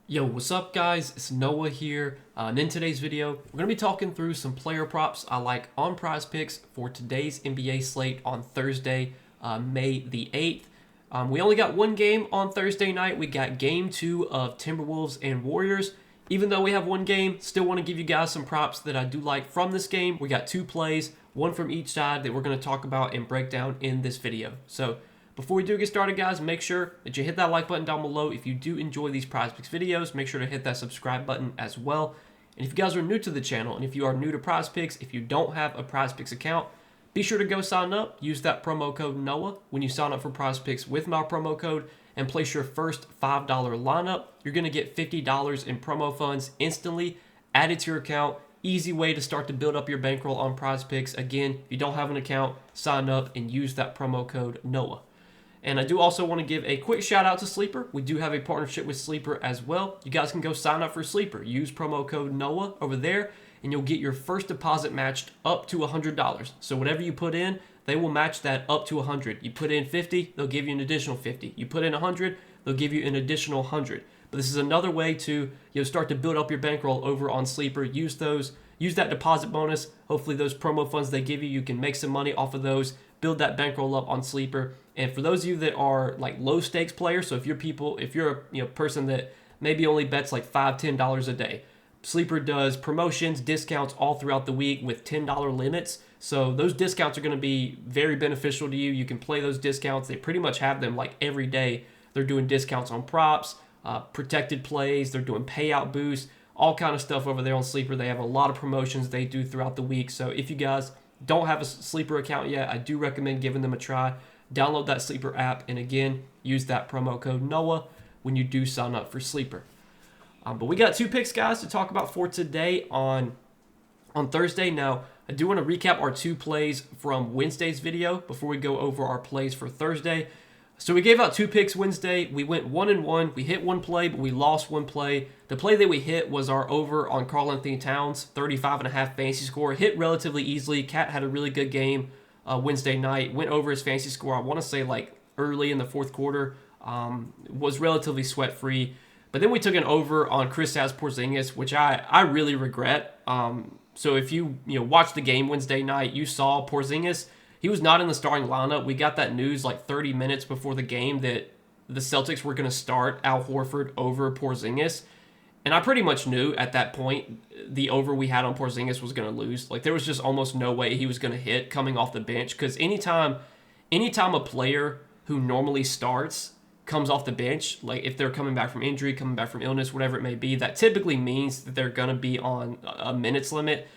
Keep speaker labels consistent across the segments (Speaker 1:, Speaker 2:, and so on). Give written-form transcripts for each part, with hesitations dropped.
Speaker 1: Yo, what's up guys? It's Noah here, and in today's video, we're going to be talking through some player props I like on Prizepicks for today's NBA slate on Thursday, May the 8th. We only got one game on Thursday night. We got game 2 of Timberwolves and Warriors. Even though we have one game, still want to give you guys some props that I do like from this game. We got two plays, one from each side that we're going to talk about and break down in this video. So before we do get started, guys, make sure that you hit that like button down below. If you do enjoy these Prizepicks videos, make sure to hit that subscribe button as well. And if you guys are new to the channel, and if you are new to Prizepicks, if you don't have a Prizepicks account, be sure to go sign up. Use that promo code NOAH when you sign up for Prizepicks with my promo code and place your first $5 lineup. You're going to get $50 in promo funds instantly added to your account. Easy way to start to build up your bankroll on Prizepicks. Again, if you don't have an account, sign up and use that promo code NOAH. And I do also want to give a quick shout out to Sleeper. We do have a partnership with Sleeper as well. You guys can go sign up for Sleeper. Use promo code NOAH over there, and you'll get your first deposit matched up to $100. So whatever you put in, they will match that up to $100. You put in 50, they'll give you an additional 50. You put in 100, they'll give you an additional 100. But this is another way to start to build up your bankroll over on Sleeper. Use that deposit bonus. Hopefully those promo funds they give you, you can make some money off of those. Build that bankroll up on Sleeper. And for those of you that are like low stakes players, so if you're a person that maybe only bets like $5, $10 a day, Sleeper does promotions, discounts all throughout the week with $10 limits. So those discounts are going to be very beneficial to you. You can play those discounts. They pretty much have them like every day. They're doing discounts on props, protected plays. They're doing payout boosts, all kind of stuff over there on Sleeper. They have a lot of promotions they do throughout the week. So if you guys don't have a Sleeper account yet, I do recommend giving them a try. Download that Sleeper app, and again, use that promo code NOAH when you do sign up for Sleeper. But we got two picks, guys, to talk about for today on Thursday. Now, I do want to recap our two plays from Wednesday's video before we go over our plays for Thursday. So we gave out two picks Wednesday. We went 1-1. We hit one play, but we lost one play. The play that we hit was our over on Karl-Anthony Towns, 35.5 fantasy score. Hit relatively easily. Cat had a really good game Wednesday night. Went over his fantasy score, I want to say like early in the fourth quarter. Was relatively sweat-free. But then we took an over on Kristaps Porzingis, which I really regret. So if you watched the game Wednesday night, you saw Porzingis. He was not in the starting lineup. We got that news like 30 minutes before the game that the Celtics were going to start Al Horford over Porzingis. And I pretty much knew at that point the over we had on Porzingis was going to lose. Like there was just almost no way he was going to hit coming off the bench, because anytime a player who normally starts comes off the bench, like if they're coming back from injury, coming back from illness, whatever it may be, that typically means that they're going to be on a minutes limit.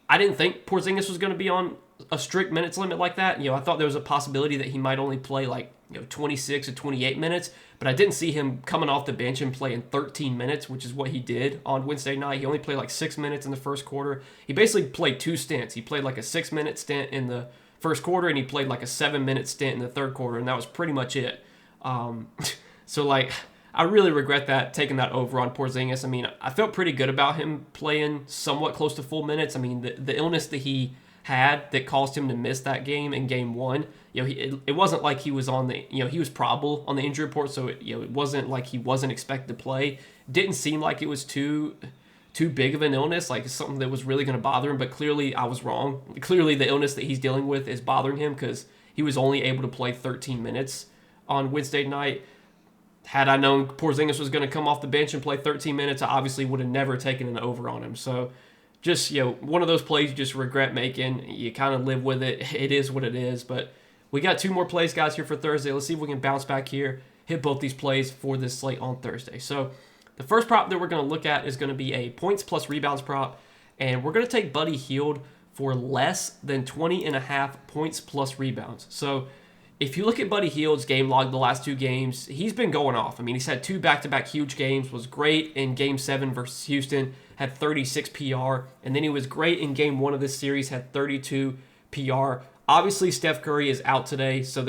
Speaker 1: I didn't think Porzingis was going to be on a strict minutes limit like that. I thought there was a possibility that he might only play like 26 or 28 minutes, but I didn't see him coming off the bench and playing 13 minutes, which is what he did on Wednesday night. He only played like 6 minutes in the first quarter. He basically played two stints. He played like a 6-minute stint in the first quarter, and he played like a 7-minute stint in the third quarter, and that was pretty much it. So like, I really regret that, taking that over on Porzingis. I mean, I felt pretty good about him playing somewhat close to full minutes. I mean, the illness that he had that caused him to miss that game in game one, it wasn't like he was on the, he was probable on the injury report, so it wasn't like he wasn't expected to play. Didn't seem like it was too big of an illness, like something that was really going to bother him, but clearly I was wrong. Clearly the illness that he's dealing with is bothering him, because he was only able to play 13 minutes on Wednesday night. Had I known Porzingis was going to come off the bench and play 13 minutes, I obviously would have never taken an over on him. So just, one of those plays you just regret making. You kind of live with it. It is what it is. But we got two more plays, guys, here for Thursday. Let's see if we can bounce back here, hit both these plays for this slate on Thursday. So the first prop that we're going to look at is going to be a points plus rebounds prop. And we're going to take Buddy Hield for less than 20.5 points plus rebounds. So if you look at Buddy Hield's game log the last two games, he's been going off. I mean, he's had two back-to-back huge games, was great in Game 7 versus Houston, had 36 PR, and then he was great in Game 1 of this series, had 32 PR. Obviously, Steph Curry is out today, so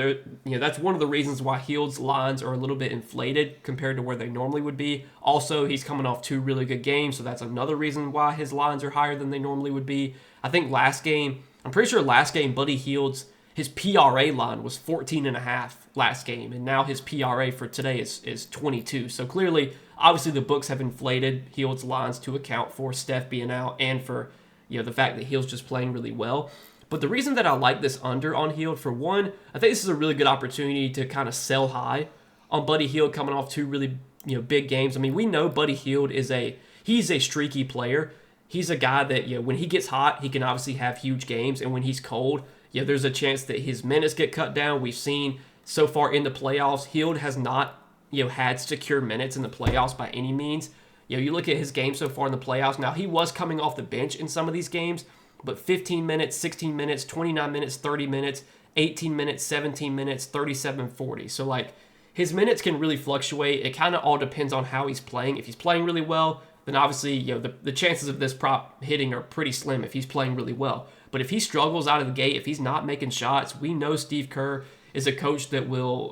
Speaker 1: that's one of the reasons why Hield's lines are a little bit inflated compared to where they normally would be. Also, he's coming off two really good games, so that's another reason why his lines are higher than they normally would be. I think I'm pretty sure last game, Buddy Hield's his PRA line was 14.5 last game, and now his PRA for today is 22. So clearly Obviously, the books have inflated Hield's lines to account for Steph being out and for the fact that Hield's just playing really well. But the reason that I like this under on Hield, for one, I think this is a really good opportunity to kind of sell high on Buddy Hield coming off two really big games. I mean, we know Buddy Hield he's a streaky player. He's a guy that when he gets hot, he can obviously have huge games, and when he's cold, there's a chance that his minutes get cut down. We've seen so far in the playoffs, Hield has not had secure minutes in the playoffs by any means. You look at his game so far in the playoffs. Now, he was coming off the bench in some of these games, but 15 minutes, 16 minutes, 29 minutes, 30 minutes, 18 minutes, 17 minutes, 37, 40. So, like, his minutes can really fluctuate. It kind of all depends on how he's playing. If he's playing really well, then obviously, the chances of this prop hitting are pretty slim if he's playing really well. But if he struggles out of the gate, if he's not making shots, we know Steve Kerr is a coach that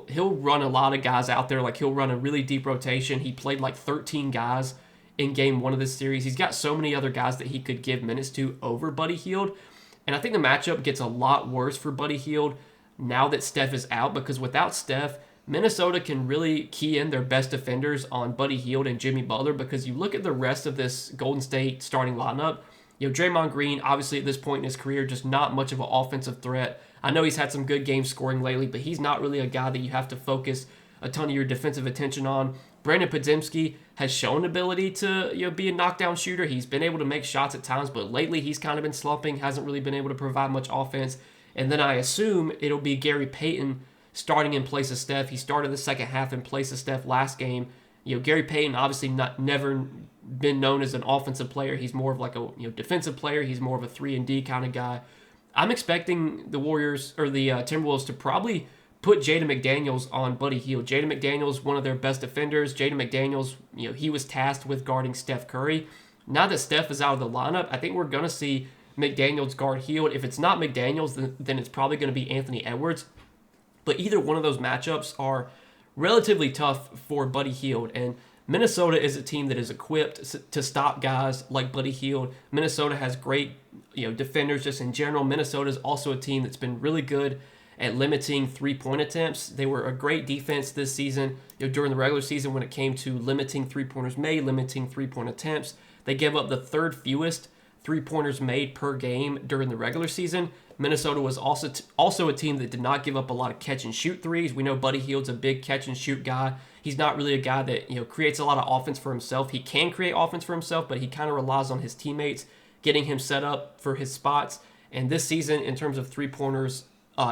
Speaker 1: he'll run a lot of guys out there. Like, he'll run a really deep rotation. He played like 13 guys in game one of this series. He's got so many other guys that he could give minutes to over Buddy Hield. And I think the matchup gets a lot worse for Buddy Hield now that Steph is out, because without Steph, Minnesota can really key in their best defenders on Buddy Hield and Jimmy Butler, because you look at the rest of this Golden State starting lineup, Draymond Green, obviously at this point in his career, just not much of an offensive threat. I know he's had some good games scoring lately, but he's not really a guy that you have to focus a ton of your defensive attention on. Brandon Podziemski has shown ability to be a knockdown shooter. He's been able to make shots at times, but lately he's kind of been slumping, hasn't really been able to provide much offense. And then I assume it'll be Gary Payton starting in place of Steph. He started the second half in place of Steph last game. Gary Payton obviously never been known as an offensive player. He's more of like a defensive player. He's more of a 3-and-D kind of guy. I'm expecting the Warriors or the Timberwolves to probably put Jaden McDaniels on Buddy Hield. Jaden McDaniels, one of their best defenders. Jaden McDaniels, he was tasked with guarding Steph Curry. Now that Steph is out of the lineup, I think we're going to see McDaniels guard Hield. If it's not McDaniels, then it's probably going to be Anthony Edwards. But either one of those matchups are relatively tough for Buddy Hield. And Minnesota is a team that is equipped to stop guys like Buddy Hield. Minnesota has great defenders just in general. Minnesota is also a team that's been really good at limiting three-point attempts. They were a great defense this season during the regular season when it came to limiting three-pointers made, limiting three-point attempts. They gave up the third fewest three-pointers made per game during the regular season. Minnesota was also a team that did not give up a lot of catch-and-shoot threes. We know Buddy Hield's a big catch-and-shoot guy. He's not really a guy that creates a lot of offense for himself. He can create offense for himself, but he kind of relies on his teammates getting him set up for his spots. And this season, in terms of three-pointers,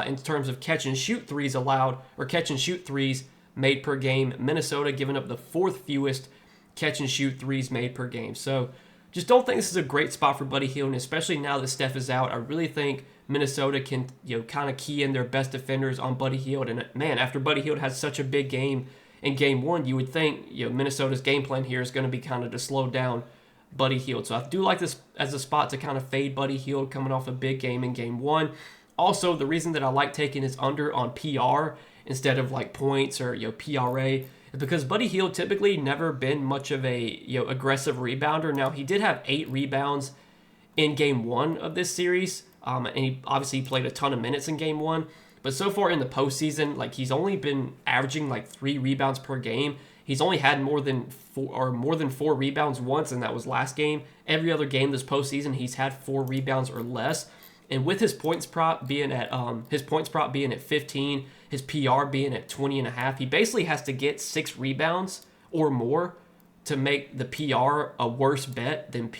Speaker 1: in terms of catch-and-shoot threes allowed, or catch-and-shoot threes made per game, Minnesota giving up the fourth fewest catch-and-shoot threes made per game. So just don't think this is a great spot for Buddy Hield, and especially now that Steph is out, I really think Minnesota can kind of key in their best defenders on Buddy Hield. And man, after Buddy Hield has such a big game in game one, you would think Minnesota's game plan here is going to be kind of to slow down Buddy Hield. So I do like this as a spot to kind of fade Buddy Hield coming off a big game in game one. Also, the reason that I like taking his under on PR instead of like points or PRA is because Buddy Hield typically never been much of a aggressive rebounder. Now, he did have 8 rebounds in game one of this series, and he obviously played a ton of minutes in game one. But so far in the postseason, like, he's only been averaging like 3 rebounds per game. He's only had more than 4 rebounds once, and that was last game. Every other game this postseason, he's had 4 rebounds or less. And with his points prop being at 15, his PR being at 20.5, he basically has to get 6 rebounds or more to make the PR a worse bet than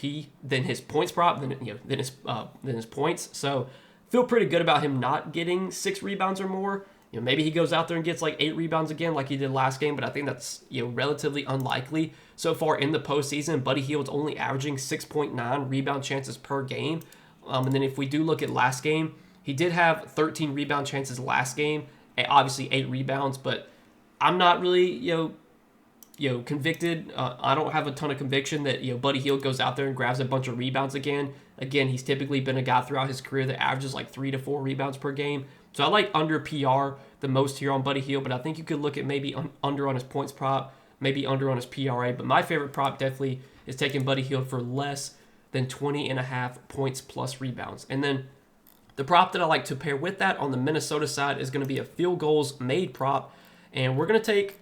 Speaker 1: his points prop than his points. So feel pretty good about him not getting 6 rebounds or more. Maybe he goes out there and gets like 8 rebounds again like he did last game, but I think that's relatively unlikely. So far in the postseason, Buddy Hield's only averaging 6.9 rebound chances per game. And then if we do look at last game, he did have 13 rebound chances last game, obviously 8 rebounds, but I'm not really convicted. I don't have a ton of conviction that Buddy Hield goes out there and grabs a bunch of rebounds again. Again, he's typically been a guy throughout his career that averages like 3 to 4 rebounds per game. So I like under PR the most here on Buddy Hield, but I think you could look at maybe under on his points prop, maybe under on his PRA. But my favorite prop definitely is taking Buddy Hield for less than 20.5 points plus rebounds. And then the prop that I like to pair with that on the Minnesota side is going to be a field goals made prop, and we're going to take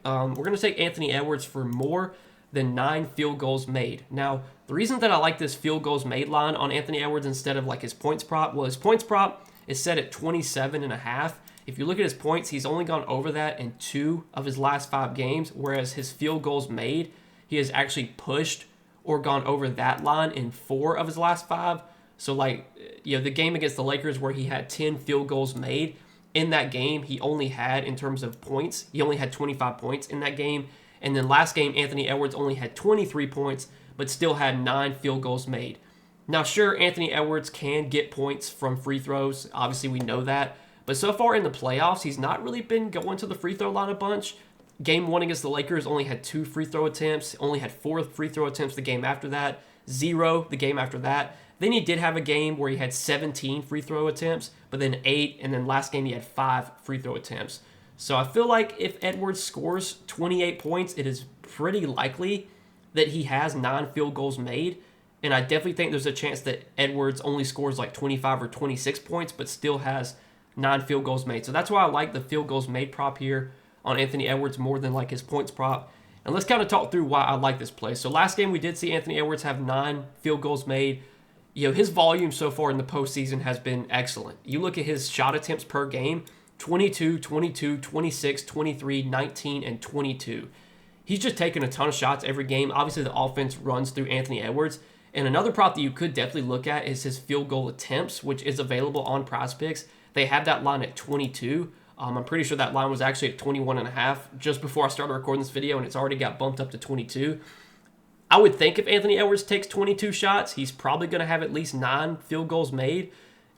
Speaker 1: Anthony Edwards for more than 9 field goals made. Now, the reason that I like this field goals made line on Anthony Edwards instead of like his points prop, well, his points prop is set at 27.5. If you look at his points, he's only gone over that in 2 of his last 5 games, whereas his field goals made, he has actually pushed or gone over that line in 4 of his last 5. So, like, you know, the game against the Lakers where he had 10 field goals made, in that game, he only had, in terms of points, he only had 25 points in that game. And then last game, Anthony Edwards only had 23 points, but still had 9 field goals made. Now, sure, Anthony Edwards can get points from free throws. Obviously, we know that. But so far in the playoffs, he's not really been going to the free throw line a bunch. Game 1 against the Lakers only had 2 free throw attempts, only had 4 free throw attempts the game after that, 0 the game after that. Then he did have a game where he had 17 free throw attempts, but then 8, and then last game he had 5 free throw attempts. So I feel like if Edwards scores 28 points, it is pretty likely that he has 9 field goals made. And I definitely think there's a chance that Edwards only scores like 25 or 26 points, but still has 9 field goals made. So that's why I like the field goals made prop here on Anthony Edwards more than like his points prop. And let's kind of talk through why I like this play. So last game we did see Anthony Edwards have 9 field goals made. You know, his volume so far in the postseason has been excellent. You look at his shot attempts per game, 22, 22, 26, 23, 19, and 22. He's just taking a ton of shots every game. Obviously, the offense runs through Anthony Edwards. And another prop that you could definitely look at is his field goal attempts, which is available on Prizepicks. They have that line at 22. I'm pretty sure that line was actually at 21.5 just before I started recording this video, and it's already got bumped up to 22. I would think if Anthony Edwards takes 22 shots, he's probably going to have at least 9 field goals made.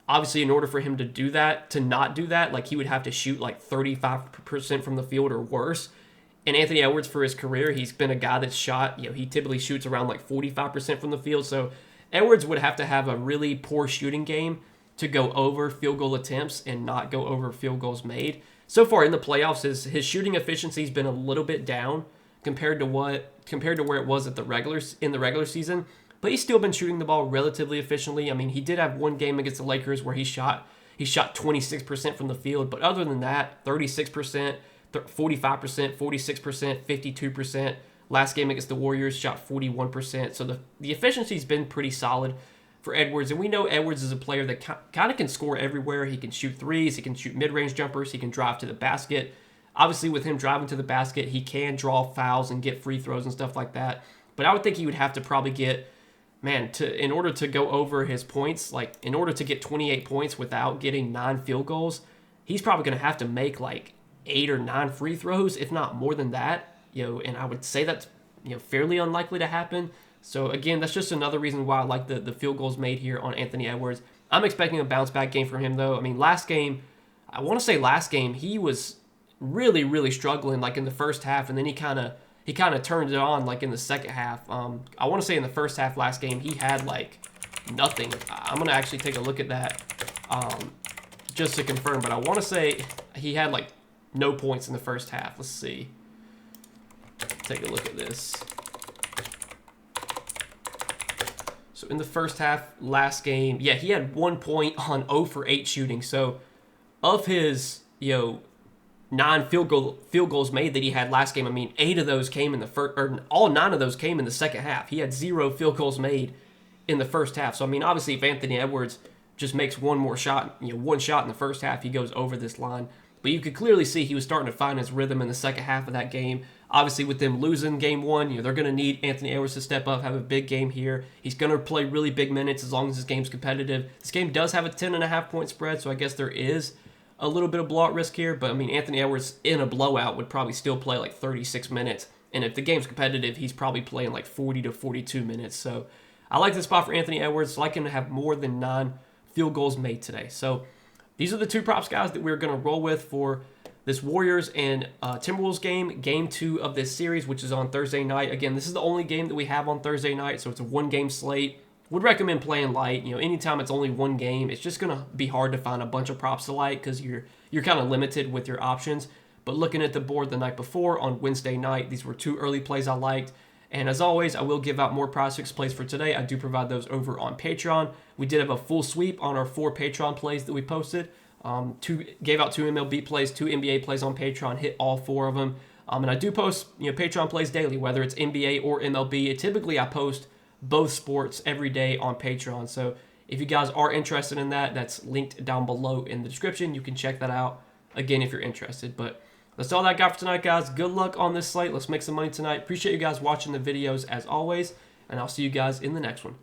Speaker 1: Obviously, in order for him to do that, to not do that, like he would have to shoot like 35% from the field or worse. And Anthony Edwards, for his career, he's been a guy that's shot, you know, he typically shoots around like 45% from the field. So Edwards would have to have a really poor shooting game to go over field goal attempts and not go over field goals made. So far in the playoffs, his shooting efficiency has been a little bit down compared to where it was in the regular season, but he's still been shooting the ball relatively efficiently. I mean, he did have one game against the Lakers where he shot 26% from the field, but other than that, 36%, 45%, 46%, 52%. Last game against the Warriors, shot 41%. So the efficiency's been pretty solid for Edwards, and we know Edwards is a player that kind of can score everywhere. He can shoot threes, he can shoot mid-range jumpers, he can drive to the basket. Obviously, with him driving to the basket, he can draw fouls and get free throws and stuff like that. But I would think he would have to probably get, in order to go over his points, like in order to get 28 points without getting 9 field goals, he's probably going to have to make like 8 or 9 free throws, if not more than that. You know, and I would say that's, you know, fairly unlikely to happen. So again, that's just another reason why I like the field goals made here on Anthony Edwards. I'm expecting a bounce back game from him though. I mean, last game, he was really, really struggling like in the first half, and then he kind of turned it on like in the second half. I want to say in the first half last game he had like nothing. I'm gonna actually take a look at that just to confirm, but I want to say he had like no points in the first half. Let's see. Take a look at this. So in the first half last game, yeah, he had 1 point on 0 for 8 shooting. So of his, 9 field goals made that he had last game, I mean, 8 of those came in the first, or all 9 of those came in the second half. He had 0 field goals made in the first half. So I mean, obviously, if Anthony Edwards just makes one more shot, one shot in the first half, he goes over this line. But you could clearly see he was starting to find his rhythm in the second half of that game. Obviously, with them losing game 1, they're going to need Anthony Edwards to step up, have a big game here. He's going to play really big minutes as long as this game's competitive. This game does have a 10.5 point spread, so I guess there is a little bit of blowout risk here. But I mean, Anthony Edwards in a blowout would probably still play like 36 minutes. And if the game's competitive, he's probably playing like 40 to 42 minutes. So I like this spot for Anthony Edwards. I like him to have more than 9 field goals made today. So these are the 2 props, guys, that we're going to roll with for this Warriors and Timberwolves game 2 of this series, which is on Thursday night. Again, this is the only game that we have on Thursday night, so it's a 1-game slate. Would recommend playing light. Anytime it's only 1 game, it's just going to be hard to find a bunch of props to like because you're kind of limited with your options. But looking at the board the night before on Wednesday night, these were 2 early plays I liked. And as always, I will give out more Prizepicks plays for today. I do provide those over on Patreon. We did have a full sweep on our 4 Patreon plays that we posted. Gave out 2 MLB plays, 2 NBA plays on Patreon, hit all 4 of them. And I do post, Patreon plays daily, whether it's NBA or MLB. Typically, I post both sports every day on Patreon. So if you guys are interested in that, that's linked down below in the description. You can check that out again if you're interested. But that's all that I got for tonight, guys. Good luck on this slate. Let's make some money tonight. Appreciate you guys watching the videos as always, and I'll see you guys in the next one.